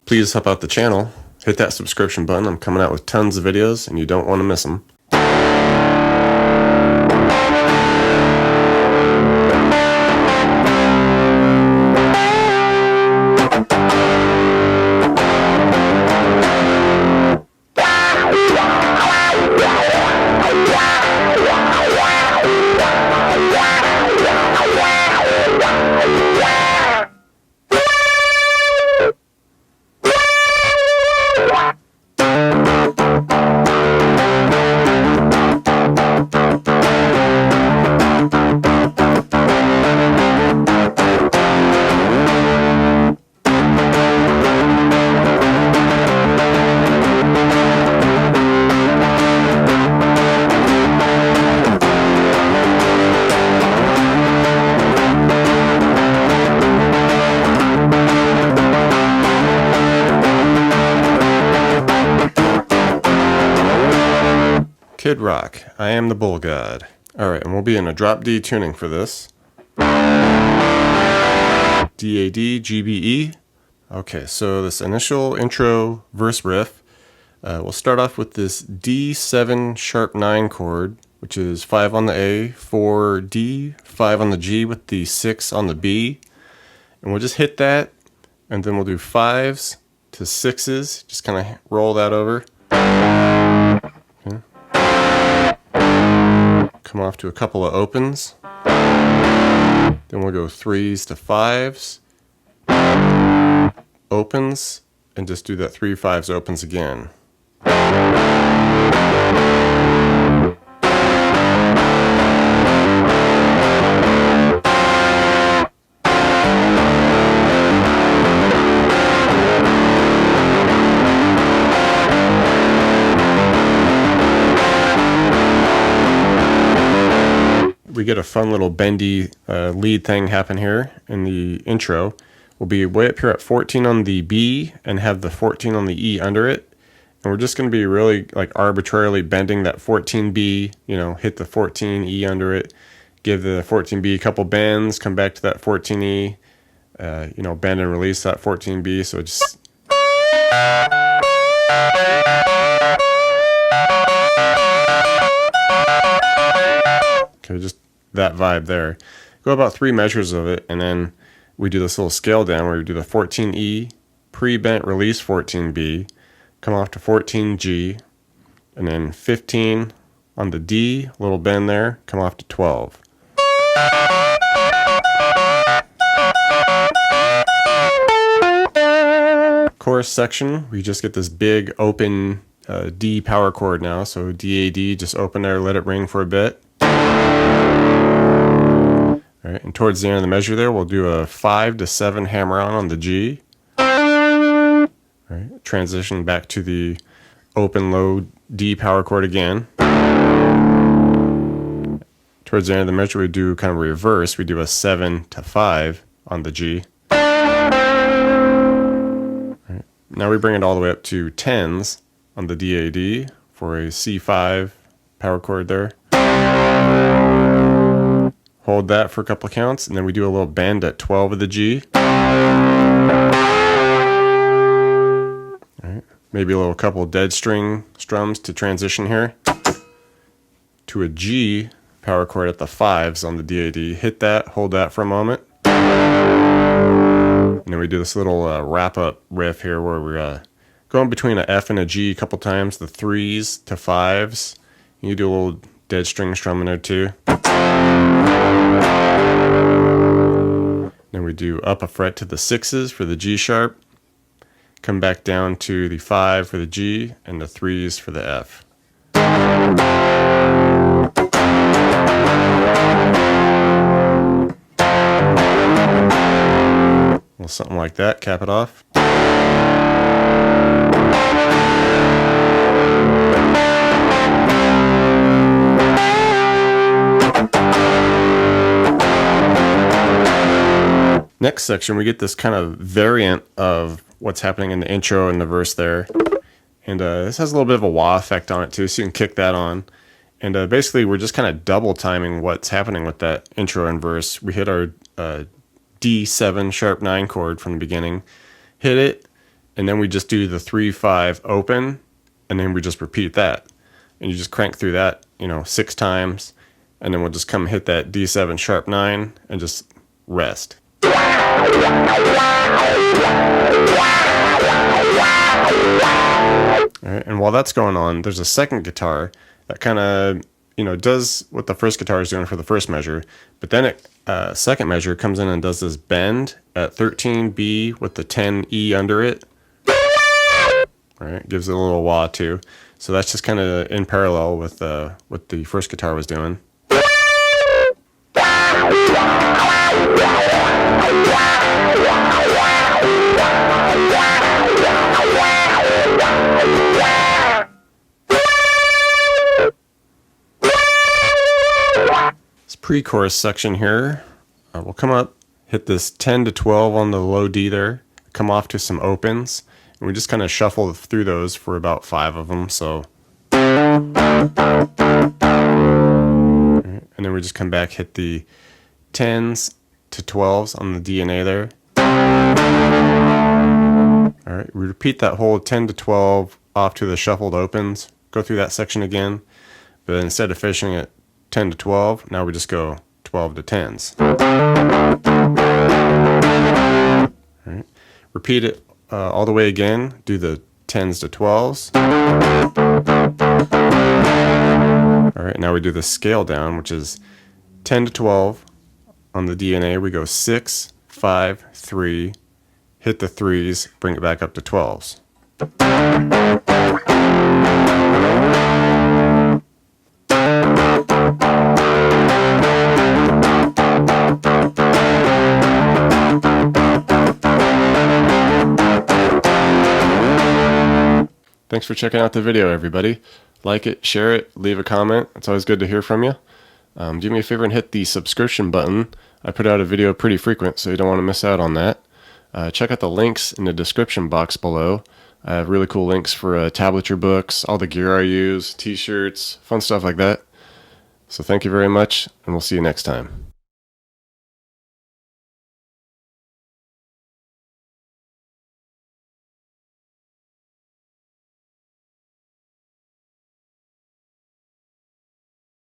please help out the channel. Hit that subscription button. I'm coming out with tons of videos and you don't want to miss them. Kid Rock, I am the Bullgod. Alright, and we'll be in a drop D tuning for this. D-A-D, G-B-E. Okay, so this initial intro verse riff, we'll start off with this D7 sharp 9 chord, which is 5 on the A, 4 D, 5 on the G with the 6 on the B. And we'll just hit that, and then we'll do 5s to 6s, just kind of roll that over. Okay. Come off to a couple of opens. Then we'll go 3s to 5s, opens, and just do that 3 5s opens again. We get a fun little bendy lead thing happen here in the intro. We'll be way up here at 14 on the B and have the 14 on the E under it. And we're just going to be really like arbitrarily bending that 14B, hit the 14E under it, give the 14B a couple bends, come back to that 14E, bend and release that 14B. So just... Okay, just that vibe there. Go about 3 measures of it, and then we do this little scale down where we do the 14E, pre-bent release 14B, come off to 14G, and then 15 on the D, little bend there, come off to 12. Chorus section, we just get this big open D power chord now, so D-A-D, just open there, let it ring for a bit. Alright, and towards the end of the measure there, we'll do a 5 to 7 hammer on the G. Alright, transition back to the open low D power chord again. Towards the end of the measure, we do kind of reverse. We do a 7 to 5 on the G. Alright, now we bring it all the way up to 10s on the D-A-D for a C5 power chord there. Hold that for a couple of counts, and then we do a little bend at 12 of the G. All right, maybe a little couple dead string strums to transition here to a G power chord at the 5s on the D-A-D. Hit that, hold that for a moment, and then we do this little wrap-up riff here where we're going between a F and a G a couple times, the 3s to 5s. You do a little dead string strum in there too. Then we do up a fret to the 6s for the G sharp, come back down to the 5 for the G, and the 3s for the F. Well, something like that, cap it off. Next section, we get this kind of variant of what's happening in the intro and the verse there. And this has a little bit of a wah effect on it too, so you can kick that on. And basically, we're just kind of double timing what's happening with that intro and verse. We hit our D7 sharp 9 chord from the beginning, hit it, and then we just do the 3-5 open, and then we just repeat that. And you just crank through that, 6 times, and then we'll just come hit that D7 sharp 9 and just rest. All right, and while that's going on, there's a second guitar that kind of, does what the first guitar is doing for the first measure, but then it second measure comes in and does this bend at 13B with the 10E under it. All right, gives it a little wah too. So that's just kind of in parallel with what the first guitar was doing. This pre-chorus section here, we'll come up, hit this 10 to 12 on the low D there, come off to some opens, and we just kind of shuffle through those for about 5 of them. So, and then we just come back, hit the 10s to 12s on the D and A there. All right, we repeat that whole 10 to 12 off to the shuffled opens, go through that section again, but then instead of finishing at 10 to 12, now we just go 12 to 10s. All right, repeat it all the way again, do the 10s to 12s. All right, now we do the scale down, which is 10 to 12 on the D and A. We go 6, 5, 3, hit the 3s, bring it back up to 12s. Thanks for checking out the video, everybody. Like it, share it, leave a comment. It's always good to hear from you. Do me a favor and hit the subscription button. I put out a video pretty frequent, so you don't want to miss out on that. Check out the links in the description box below. I have really cool links for tablature books, all the gear I use, t-shirts, fun stuff like that. So thank you very much, and we'll see you next time.